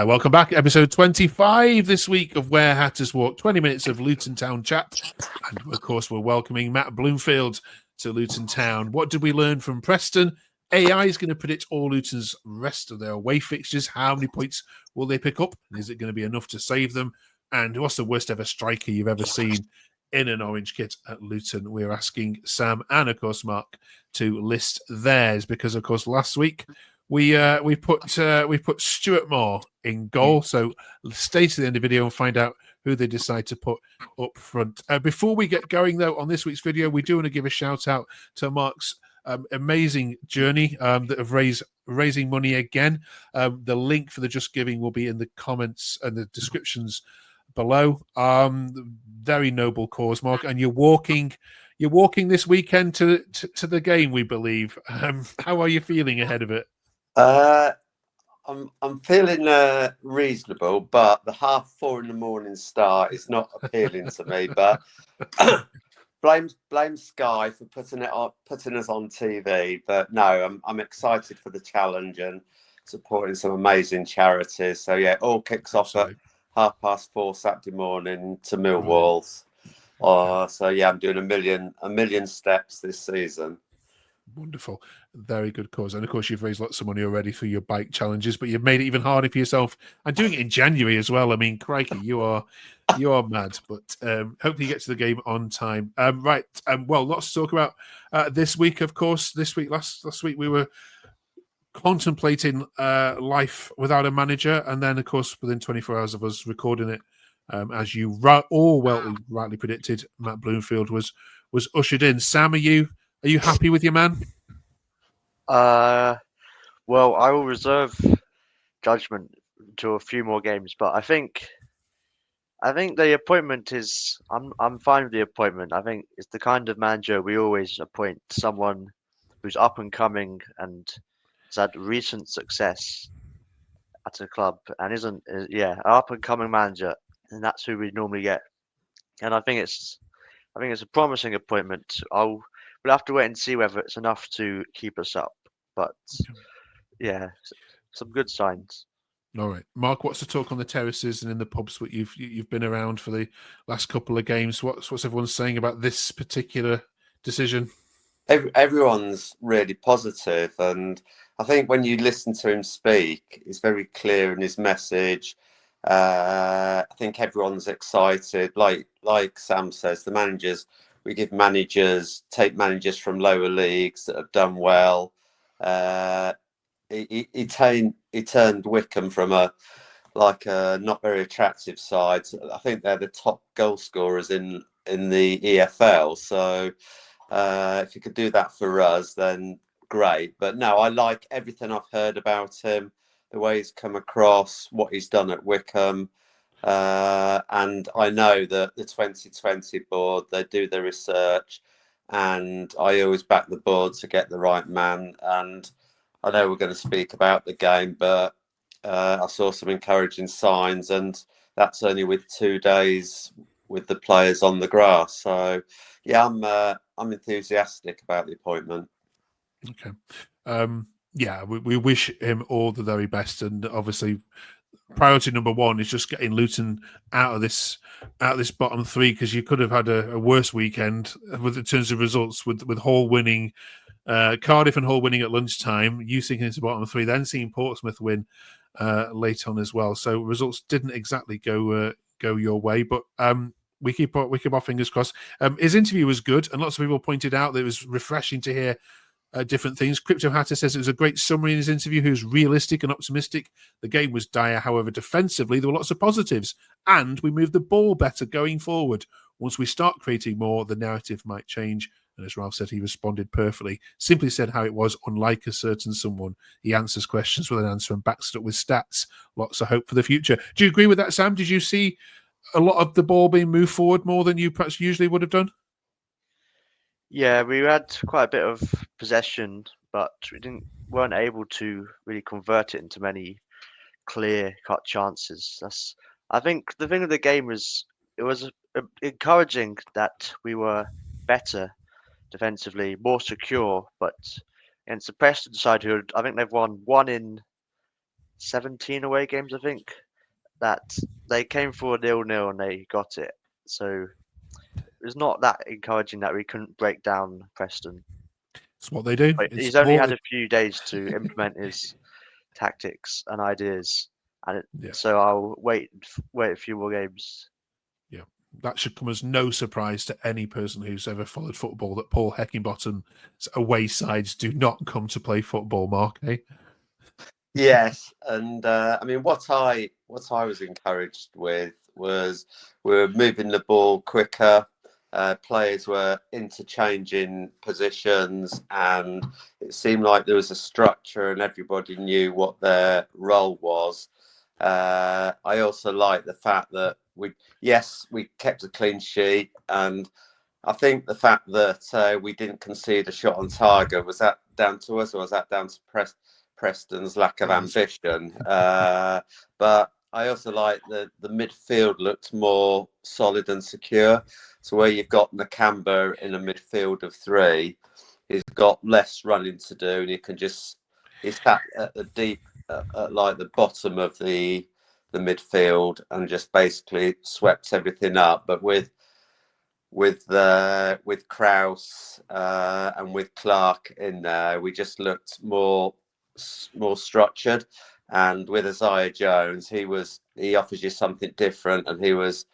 Welcome back, episode 25 this week of Where Hatters Walk, 20 minutes of Luton Town chat. And of course, we're welcoming Matt Bloomfield to Luton Town. What did we learn from Preston? AI is going to predict all Luton's rest of their away fixtures. How many points will they pick up? Is it going to be enough to save them? And what's the worst ever striker you've ever seen in an orange kit at Luton? We're asking Sam and, of course, Mark to list theirs because, of course, last week we put Stuart Moore in goal. So stay to the end of the video and find out who they decide to put up front. Before we get going, though, on this week's video, we do want to give a shout out to Mark's amazing journey that of raising money again. The link for the Just Giving will be in the comments and the descriptions below. Very noble cause, Mark, and you're walking this weekend to the game, we believe. How are you feeling ahead of it? I'm feeling reasonable, but the 4:30 in the morning start is not appealing to me. But blame Sky for putting us on TV. But no, I'm excited for the challenge and supporting some amazing charities. So yeah, it all kicks off at 4:30 Saturday morning to Millwall. So yeah, I'm doing a million steps this season. Wonderful. Very good cause. And of course, you've raised lots of money already for your bike challenges, but you've made it even harder for yourself and doing it in January as well. I mean, crikey, you are mad, but hopefully you get to the game on time. Right. Well, lots to talk about this week, of course. Last week we were contemplating life without a manager. And then, of course, within 24 hours of us recording it, as you rightly predicted, Matt Bloomfield was ushered in. Sam, are you happy with your man? Well, I will reserve judgment to a few more games, but I think the appointment is. I'm fine with the appointment. I think it's the kind of manager we always appoint, someone who's up and coming and has had recent success at a club and isn't an up and coming manager, and that's who we normally get. And I think it's a promising appointment. We'll have to wait and see whether it's enough to keep us up. But yeah, some good signs. All right, Mark. What's the talk on the terraces and in the pubs? What you've been around for the last couple of games? What's everyone saying about this particular decision? Everyone's really positive, and I think when you listen to him speak, he's very clear in his message. I think everyone's excited. Like Sam says, we take managers from lower leagues that have done well. He turned Wickham from a not very attractive side. I think they're the top goal scorers in the EFL. So if you could do that for us, then great. But no, I like everything I've heard about him, the way he's come across, what he's done at Wickham. And I know that the 2020 board, they do their research, and I always back the board to get the right man. And I know we're going to speak about the game, but I saw some encouraging signs, and that's only with 2 days with the players on the grass. So yeah, I'm enthusiastic about the appointment. Okay. Yeah, we wish him all the very best, and obviously priority number one is just getting Luton out of this bottom three, because you could have had a worse weekend in terms of results with Hall winning, Cardiff and Hull winning at lunchtime, you sinking into bottom three, then seeing Portsmouth win late on as well. So results didn't exactly go your way, but we keep our fingers crossed. His interview was good, and lots of people pointed out that it was refreshing to hear different things. Crypto Hatter says it was a great summary in his interview. He was realistic and optimistic. The game was dire, however, defensively there were lots of positives, and we moved the ball better going forward. Once we start creating more, the narrative might change. And as Ralph said, he responded perfectly. Simply said how it was, unlike a certain someone. He answers questions with an answer and backs it up with stats. Lots of hope for the future. Do you agree with that, Sam? Did you see a lot of the ball being moved forward more than you perhaps usually would have done? Yeah, we had quite a bit of possession, but we weren't able to really convert it into many clear-cut chances. I think the thing of the game was it was encouraging that we were better defensively, more secure, but against the Preston side, who I think they've won one in 17 away games, I think, that they came for a 0-0 and they got it. So it was not that encouraging that we couldn't break down Preston. It's what they do. But It's he's only all had a few days to implement his tactics and ideas, and Yeah. so I'll wait a few more games. Yeah, that should come as no surprise to any person who's ever followed football that Paul Heckingbottom's away sides do not come to play football, Mark, eh? Yes, and I mean what I was encouraged with was we were moving the ball quicker. Players were interchanging positions, and it seemed like there was a structure, and everybody knew what their role was. I also like the fact that we kept a clean sheet, and I think the fact that we didn't concede a shot on target, was that down to us, or was that down to Preston's lack of ambition? But I also like the midfield looked more solid and secure. So where you've got Nakamba in a midfield of three, he's got less running to do, and he's sat at the deep, at like the bottom of the midfield, and just basically swept everything up. But with Kraus and with Clark in there, we just looked more structured. And with Isaiah Jones, he offers you something different, and he was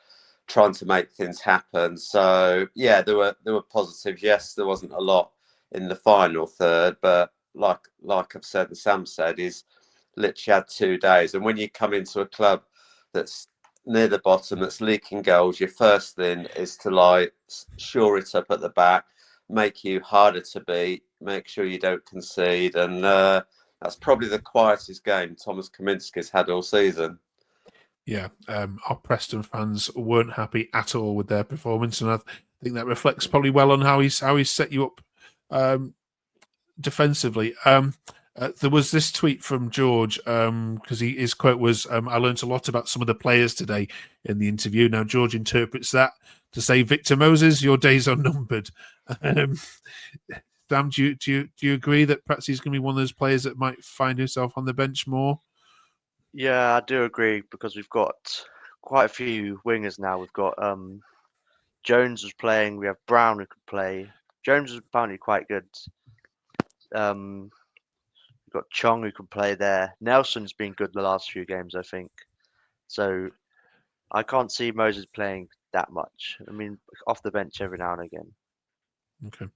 trying to make things happen. So yeah, there were positives. Yes, there wasn't a lot in the final third, but like I've said and Sam said, he's literally had 2 days. And when you come into a club that's near the bottom, that's leaking goals, your first thing is to like shore it up at the back, make you harder to beat, make sure you don't concede, and that's probably the quietest game Thomas Kaminski's had all season. Yeah, our Preston fans weren't happy at all with their performance, and I think that reflects probably well on how he's set you up defensively. There was this tweet from George because his quote was, "I learned a lot about some of the players today in the interview." Now George interprets that to say, "Victor Moses, your days are numbered." Sam, do you agree that perhaps he's going to be one of those players that might find himself on the bench more? Yeah, I do agree, because we've got quite a few wingers now. We've got Jones was playing. We have Brown who could play. Jones was apparently quite good. We've got Chong who can play there. Nelson's been good the last few games, I think. So I can't see Moses playing that much. I mean, off the bench every now and again. Okay.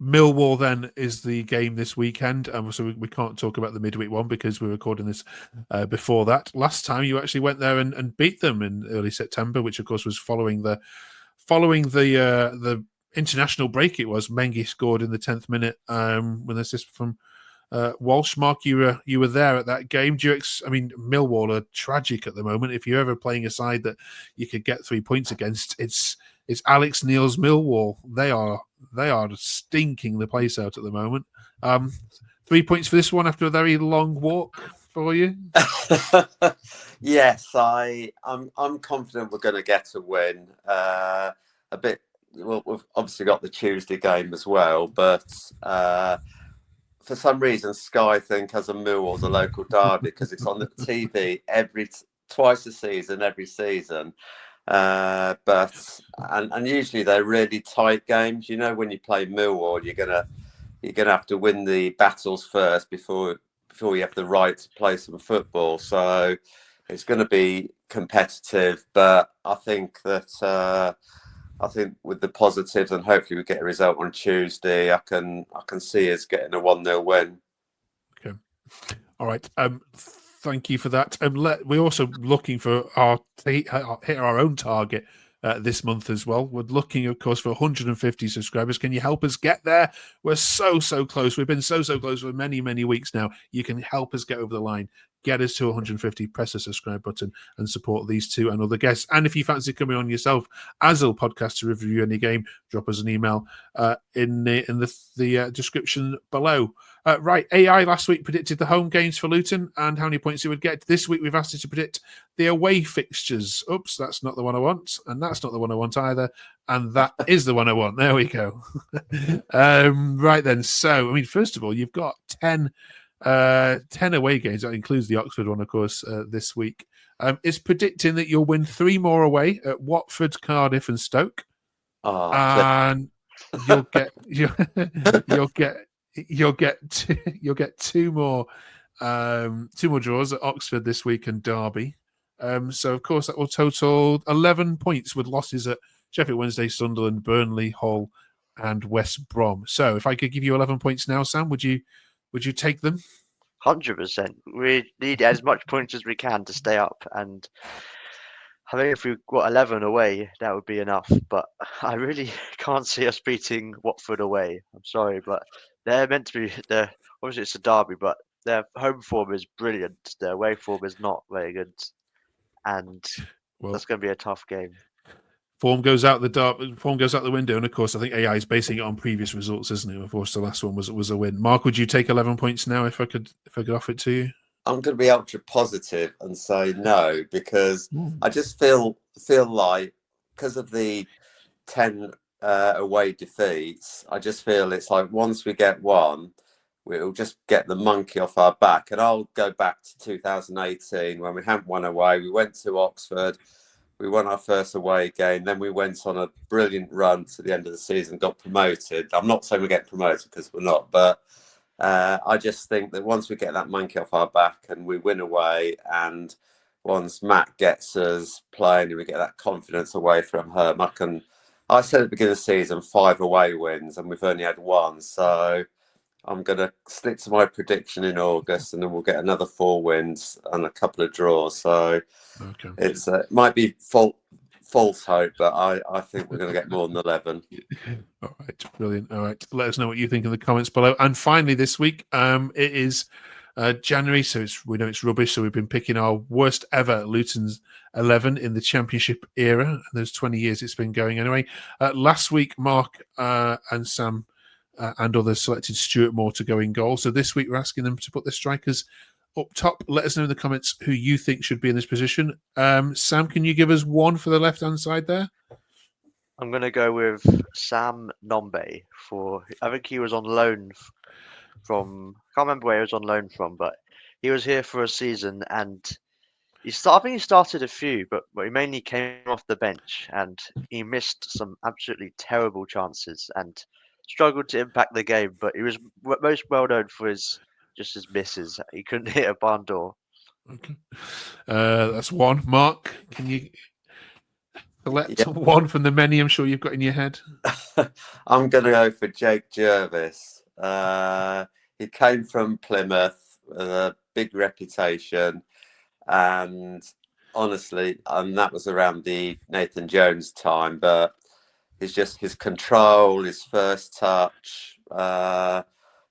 Millwall then is the game this weekend, so we can't talk about the midweek one because we're recording this before that. Last time you actually went there and beat them in early September, which of course was following the international break. It was Mengi scored in the 10th minute with an assist from Walsh. Mark, you were there at that game. Millwall are tragic at the moment. If you're ever playing a side that you could get 3 points against, it's Alex Neil's Millwall. They are stinking the place out at the moment. 3 points for this one after a very long walk for you. Yes, I'm confident we're going to get a win. A bit. Well, we've obviously got the Tuesday game as well, but for some reason, Sky think as a Millwall's a local derby because it's on the TV twice a season, every season. But usually they're really tight games. You know, when you play Millwall, you're gonna have to win the battles first before you have the right to play some football. So it's going to be competitive, but I think that with the positives, and hopefully we get a result on Tuesday, I can see us getting a 1-0 win. Okay, all right. Thank you for that. We're also looking for hit our own target this month as well. We're looking, of course, for 150 subscribers. Can you help us get there? We're so close. We've been so close for many weeks now. You can help us get over the line. Get us to 150, press the subscribe button and support these two and other guests. And if you fancy coming on yourself as a podcast to review any game, drop us an email in the description below. Right, AI last week predicted the home games for Luton and how many points it would get. This week we've asked it to predict the away fixtures. Oops, that's not the one I want, and that's not the one I want either, and that is the one I want. There we go. Right then, so, first of all, you've got 10 10 away games. That includes the Oxford one, of course, this week. Is predicting that you'll win 3 more away at Watford, Cardiff, and Stoke, and you'll get two more draws at Oxford this week and Derby. So of course that will total 11 points with losses at Sheffield Wednesday, Sunderland, Burnley, Hull, and West Brom. So if I could give you 11 points now, Sam, would you take them? 100%. We need as much points as we can to stay up, and I think if we got 11 away, that would be enough. But I really can't see us beating Watford away. I'm sorry, but they're meant to be. Obviously it's a derby, but their home form is brilliant. Their away form is not very good, and that's going to be a tough game. Form goes out the window, and of course, I think AI is basing it on previous results, isn't it? Of course, the last one was a win. Mark, would you take 11 points now if I could offer it to you? I'm going to be ultra positive and say no, because I just feel like, because of the 10 away defeats, I just feel it's like once we get one, we'll just get the monkey off our back. And I'll go back to 2018 when we hadn't won away. We went to Oxford. We won our first away game. Then we went on a brilliant run to the end of the season, got promoted. I'm not saying we get promoted because we're not, but I just think that once we get that monkey off our back and we win away, and once Matt gets us playing and we get that confidence away from Herm, I said at the beginning of the season, 5 away wins, and we've only had 1. So I'm going to stick to my prediction in August, and then we'll get another 4 wins and a couple of draws. So it might be false hope, but I think we're going to get more than 11. All right, brilliant. All right, let us know what you think in the comments below. And finally, this week, it is January, so we know it's rubbish. So we've been picking our worst ever Luton's 11 in the Championship era. And there's 20 years it's been going anyway. Last week, Mark and Sam and others selected Stuart Moore to go in goal. So this week, we're asking them to put their strikers up top. Let us know in the comments who you think should be in this position. Sam, can you give us one for the left-hand side there? I'm going to go with Sam Nombe I think he was on loan from, I can't remember where he was on loan from, but he was here for a season, and I think he started a few, but he mainly came off the bench, and he missed some absolutely terrible chances and struggled to impact the game, but he was most well known for his misses. He couldn't hit a barn door. Okay. That's one. Mark, can you select one from the many I'm sure you've got in your head? I'm going to go for Jake Jervis. He came from Plymouth with a big reputation, and honestly, that was around the Nathan Jones time, but it's just his control, his first touch. The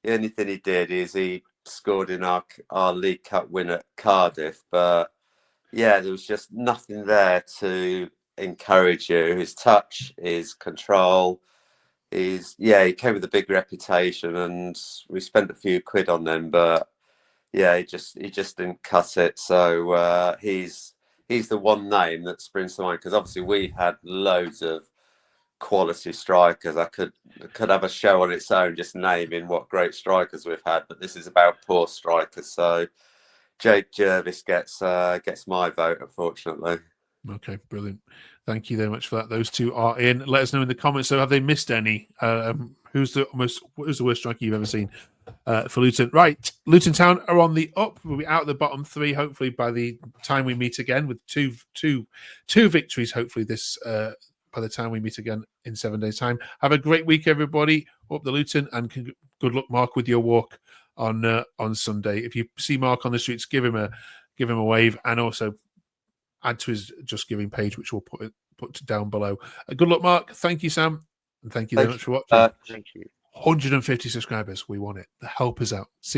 only thing he did is he scored in our League Cup win at Cardiff, but yeah, there was just nothing there to encourage you. His touch, his control, he came with a big reputation, and we spent a few quid on them, but yeah, he just didn't cut it. So he's the one name that springs to mind, because obviously we've had loads of quality strikers. I could have a show on its own just naming what great strikers we've had, but this is about poor strikers. So Jake Jervis gets my vote, unfortunately. Okay, brilliant. Thank you very much for that. Those two are in. Let us know in the comments. So have they missed any? Who's the worst striker you've ever seen for Luton? Right, Luton Town are on the up. We'll be out of the bottom 3 hopefully by the time we meet again, with two victories hopefully this by the time we meet again in 7 days' time. Have a great week, everybody. Up the Luton, and good luck, Mark, with your walk on Sunday. If you see Mark on the streets, give him a wave, and also add to his Just Giving page, which we'll put down below. Good luck, Mark. Thank you, Sam, and thank you very much for watching. Thank you. 150 subscribers. We want it. Help us out. See you.